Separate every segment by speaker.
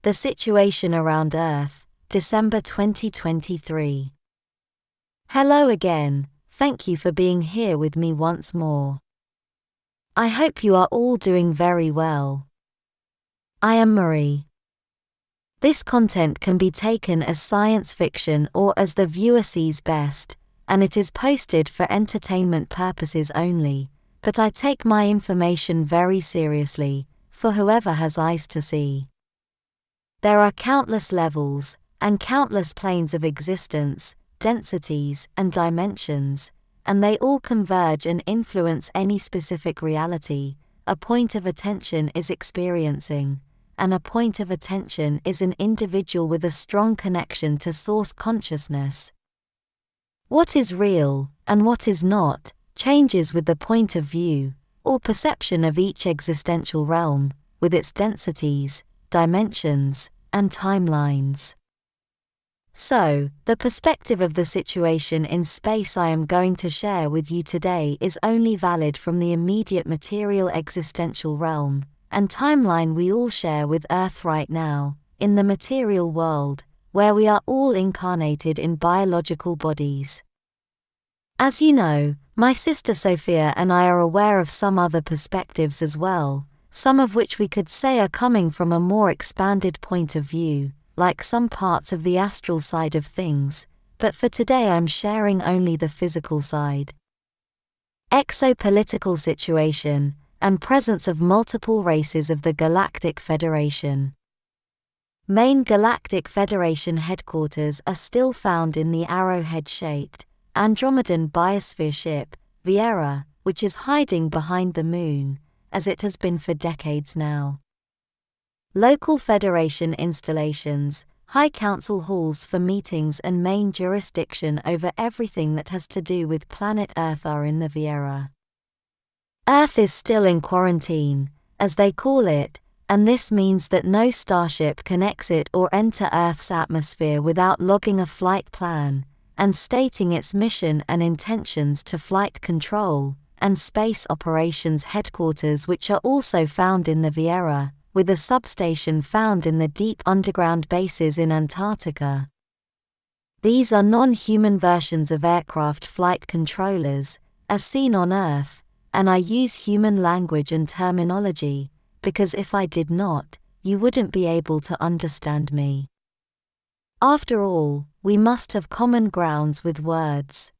Speaker 1: The situation around Earth, December 2023. Hello again, thank you for being here with me once more. I hope you are all doing very well. I am Marie. This content can be taken as science fiction or as the viewer sees best, and it is posted for entertainment purposes only, but I take my information very seriously, for whoever has eyes to see. There are countless levels, and countless planes of existence, densities, and dimensions, and they all converge and influence any specific reality a point of attention is experiencing, and a point of attention is an individual with a strong connection to source consciousness. What is real, and what is not, changes with the point of view, or perception of each existential realm, with its densities, dimensions, and timelines. So, the perspective of the situation in space I am going to share with you today is only valid from the immediate material existential realm and timeline we all share with Earth right now, in the material world, where we are all incarnated in biological bodies. As you know, my sister Sophia and I are aware of some other perspectives as well, some of which we could say are coming from a more expanded point of view, like some parts of the astral side of things, but for today I'm sharing only the physical side. Exopolitical situation, and presence of multiple races of the Galactic Federation. Main Galactic Federation headquarters are still found in the arrowhead-shaped, Andromedan biosphere ship, Viera, which is hiding behind the Moon, as it has been for decades now. Local Federation installations, High Council halls for meetings and main jurisdiction over everything that has to do with planet Earth are in the Viera. Earth is still in quarantine, as they call it, and this means that no starship can exit or enter Earth's atmosphere without logging a flight plan, and stating its mission and intentions to Flight Control and Space Operations Headquarters, which are also found in the Viera, with a substation found in the deep underground bases in Antarctica. These are non-human versions of aircraft flight controllers, as seen on Earth, and I use human language and terminology, because if I did not, you wouldn't be able to understand me. After all, we must have common grounds with words.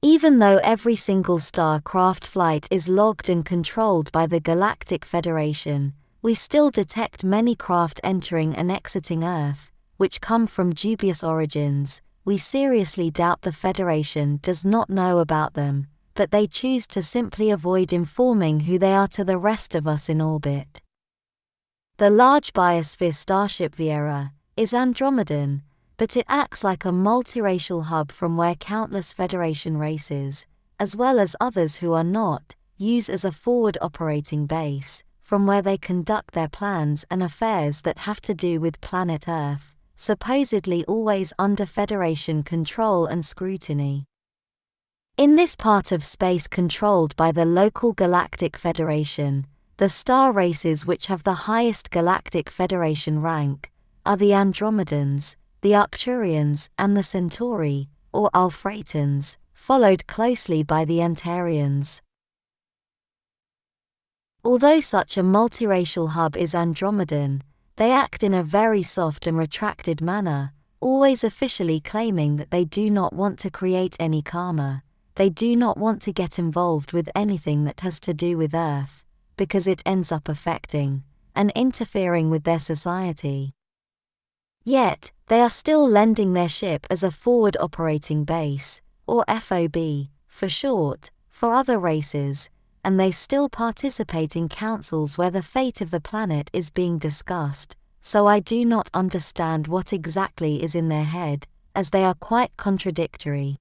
Speaker 1: Even though every single star-craft flight is logged and controlled by the Galactic Federation, we still detect many craft entering and exiting Earth, which come from dubious origins. We seriously doubt the Federation does not know about them, but they choose to simply avoid informing who they are to the rest of us in orbit. The large biosphere starship Viera is Andromedan, but it acts like a multiracial hub from where countless Federation races, as well as others who are not, use as a forward operating base, from where they conduct their plans and affairs that have to do with planet Earth, supposedly always under Federation control and scrutiny. In this part of space controlled by the local Galactic Federation, the star races which have the highest Galactic Federation rank are the Andromedans, the Arcturians, and the Centauri, or Alphratans, followed closely by the Antarians. Although such a multiracial hub is Andromedan, they act in a very soft and retracted manner, always officially claiming that they do not want to create any karma, they do not want to get involved with anything that has to do with Earth, because it ends up affecting and interfering with their society. Yet, they are still lending their ship as a forward operating base, or FOB, for short, for other races, and they still participate in councils where the fate of the planet is being discussed, so I do not understand what exactly is in their head, as they are quite contradictory.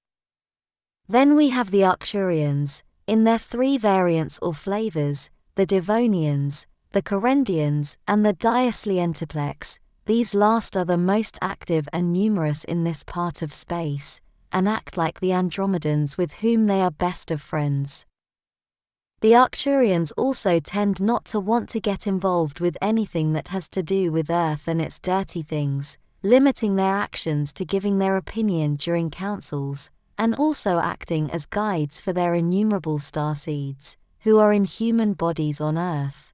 Speaker 1: Then we have the Arcturians, in their three variants or flavors, the Devonians, the Corendians, and the Diaslientiplex. These last are the most active and numerous in this part of space, and act like the Andromedans with whom they are best of friends. The Arcturians also tend not to want to get involved with anything that has to do with Earth and its dirty things, limiting their actions to giving their opinion during councils, and also acting as guides for their innumerable starseeds, who are in human bodies on Earth.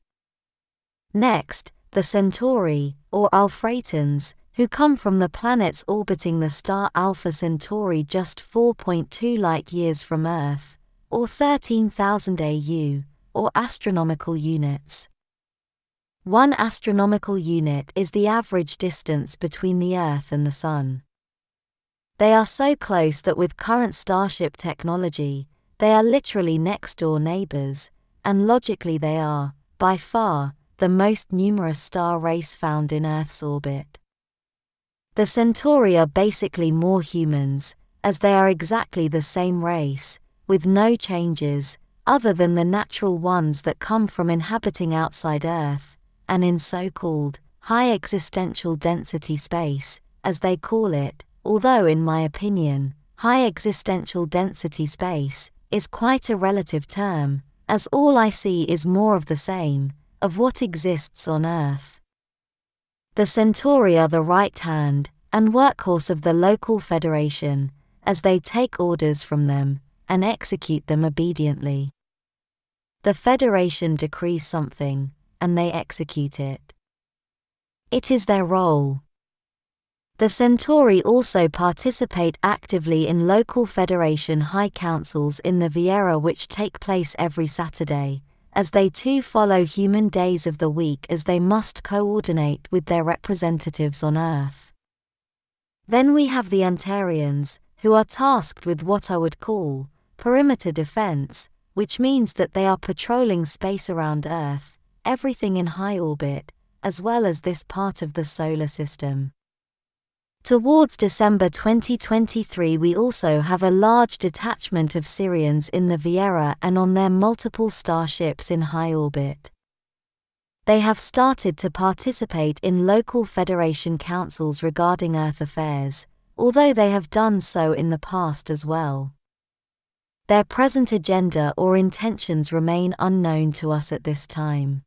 Speaker 1: Next, the Centauri, or Alphratans, who come from the planets orbiting the star Alpha Centauri just 4.2 light-years from Earth, or 13,000 AU, or astronomical units. 1 astronomical unit is the average distance between the Earth and the Sun. They are so close that with current starship technology, they are literally next-door neighbors, and logically they are, by far, the most numerous star race found in Earth's orbit. The Centauri are basically more humans, as they are exactly the same race, with no changes, other than the natural ones that come from inhabiting outside Earth, and in so-called high existential density space, as they call it, although in my opinion, high existential density space is quite a relative term, as all I see is more of the same, of what exists on Earth. The Centauri are the right hand and workhorse of the local federation, as they take orders from them and execute them obediently. The Federation decrees something, and they execute it. It is their role. The Centauri also participate actively in local Federation high councils in the Viera, which take place every Saturday, as they too follow human days of the week, as they must coordinate with their representatives on Earth. Then we have the Antarians, who are tasked with what I would call perimeter defense, which means that they are patrolling space around Earth, everything in high orbit, as well as this part of the solar system. Towards December 2023, we also have a large detachment of Sirians in the Viera and on their multiple starships in high orbit. They have started to participate in local Federation councils regarding Earth affairs, although they have done so in the past as well. Their present agenda or intentions remain unknown to us at this time.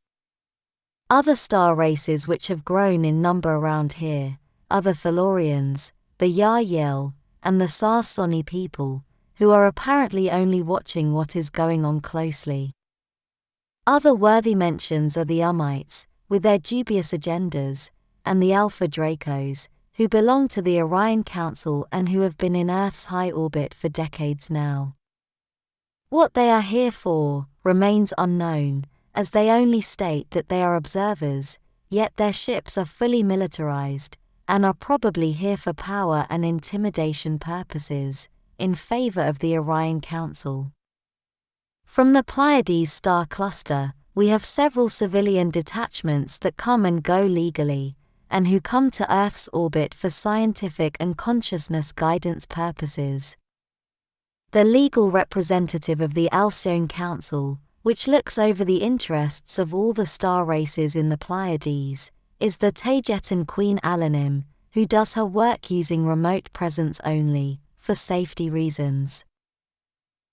Speaker 1: Other star races which have grown in number around here are the Thalorians, the Yahyel, and the Sarsoni people, who are apparently only watching what is going on closely. Other worthy mentions are the Umites, with their dubious agendas, and the Alpha Dracos, who belong to the Orion Council and who have been in Earth's high orbit for decades now. What they are here for remains unknown, as they only state that they are observers, yet their ships are fully militarized, and are probably here for power and intimidation purposes, in favor of the Orion Council. From the Pleiades star cluster, we have several civilian detachments that come and go legally, and who come to Earth's orbit for scientific and consciousness guidance purposes. The legal representative of the Alcyone Council, which looks over the interests of all the star races in the Pleiades, is the Taygetan Queen Alanim, who does her work using remote presence only, for safety reasons.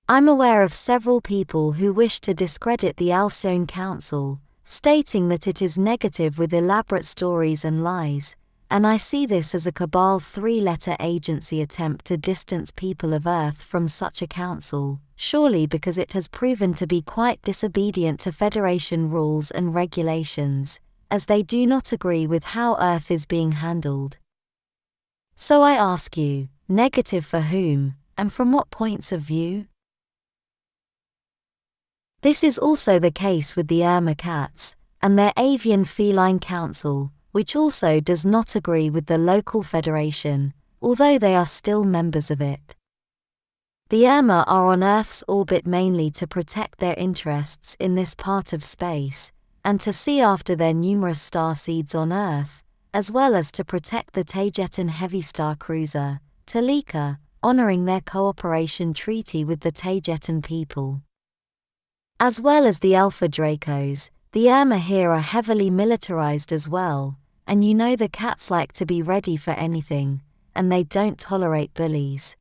Speaker 1: I'm aware of several people who wish to discredit the Alcyone Council, stating that it is negative with elaborate stories and lies, and I see this as a cabal three-letter agency attempt to distance people of Earth from such a council, surely because it has proven to be quite disobedient to Federation rules and regulations, as they do not agree with how Earth is being handled. So I ask you, negative for whom, and from what points of view? This is also the case with the Irma cats, and their Avian Feline Council, which also does not agree with the local federation, although they are still members of it. The Irma are on Earth's orbit mainly to protect their interests in this part of space, and to see after their numerous starseeds on Earth, as well as to protect the Taygetan heavy star cruiser, Toleka, honoring their cooperation treaty with the Taygetan people. As well as the Alpha Dracos, the Irma here are heavily militarized as well, and you know the cats like to be ready for anything, and they don't tolerate bullies.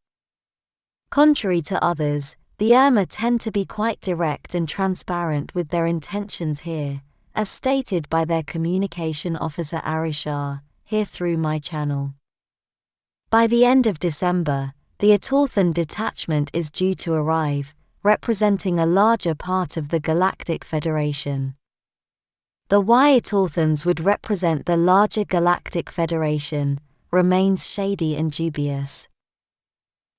Speaker 1: Contrary to others, the Irma tend to be quite direct and transparent with their intentions here, as stated by their communication officer Arishar, here through my channel. By the end of December, the Atorthan detachment is due to arrive, representing a larger part of the Galactic Federation. The why Atorthans would represent the larger Galactic Federation remains shady and dubious.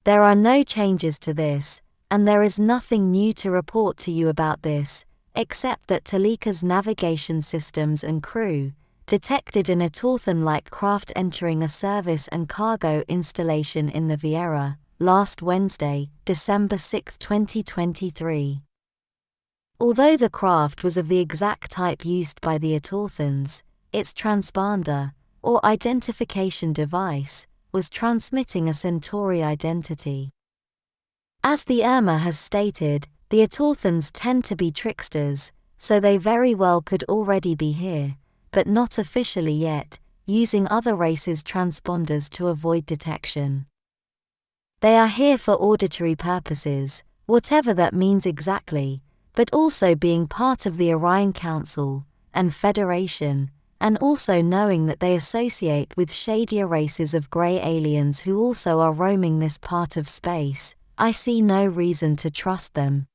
Speaker 1: There are no changes to this, and there is nothing new to report to you about this, except that Toleka's navigation systems and crew detected an Atorthan-like craft entering a service and cargo installation in the Vieira last Wednesday, December 6, 2023. Although the craft was of the exact type used by the Atorthans, its transponder, or identification device, was transmitting a Centauri identity. As the Irma has stated, the Atorthans tend to be tricksters, so they very well could already be here, but not officially yet, using other races' transponders to avoid detection. They are here for auditory purposes, whatever that means exactly, but also being part of the Orion Council and Federation, and also knowing that they associate with shadier races of grey aliens who also are roaming this part of space. I see no reason to trust them.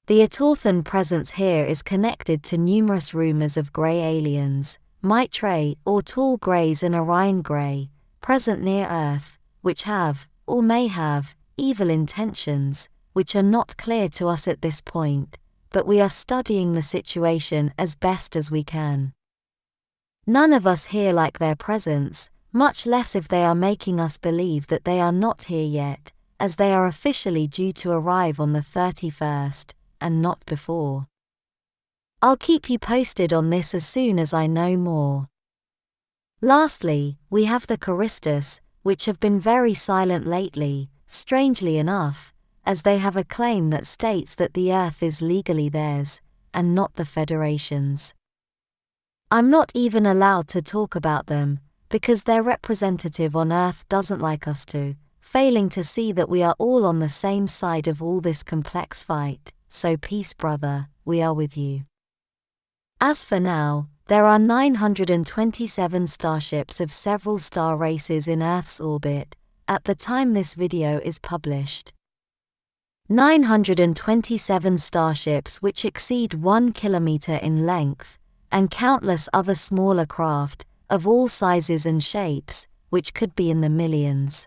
Speaker 1: The Atorthan presence here is connected to numerous rumors of grey aliens, Maitre or tall greys and Orion grey, present near Earth, which have, or may have, evil intentions, which are not clear to us at this point, but we are studying the situation as best as we can. None of us here like their presence, much less if they are making us believe that they are not here yet, as they are officially due to arrive on the 31st, and not before. I'll keep you posted on this as soon as I know more. Lastly, we have the Charistus, which have been very silent lately, strangely enough, as they have a claim that states that the Earth is legally theirs, and not the Federation's. I'm not even allowed to talk about them, because their representative on Earth doesn't like us to, failing to see that we are all on the same side of all this complex fight, so peace brother, we are with you. As for now, there are 927 starships of several star races in Earth's orbit, at the time this video is published. 927 starships which exceed 1 kilometer in length, and countless other smaller craft, of all sizes and shapes, which could be in the millions.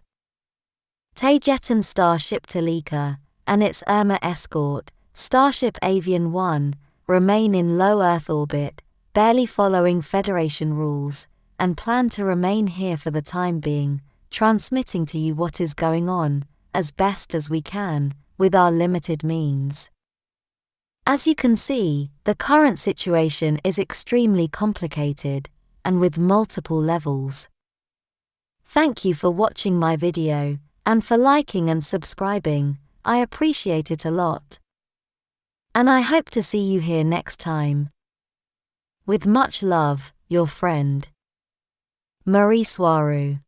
Speaker 1: Taygetan starship Toleka, and its Irma escort, Starship Avian 1, remain in low Earth orbit, barely following Federation rules, and plan to remain here for the time being, transmitting to you what is going on, as best as we can, with our limited means. As you can see, the current situation is extremely complicated, and with multiple levels. Thank you for watching my video, and for liking and subscribing, I appreciate it a lot. And I hope to see you here next time. With much love, your friend, Mari Swaruu.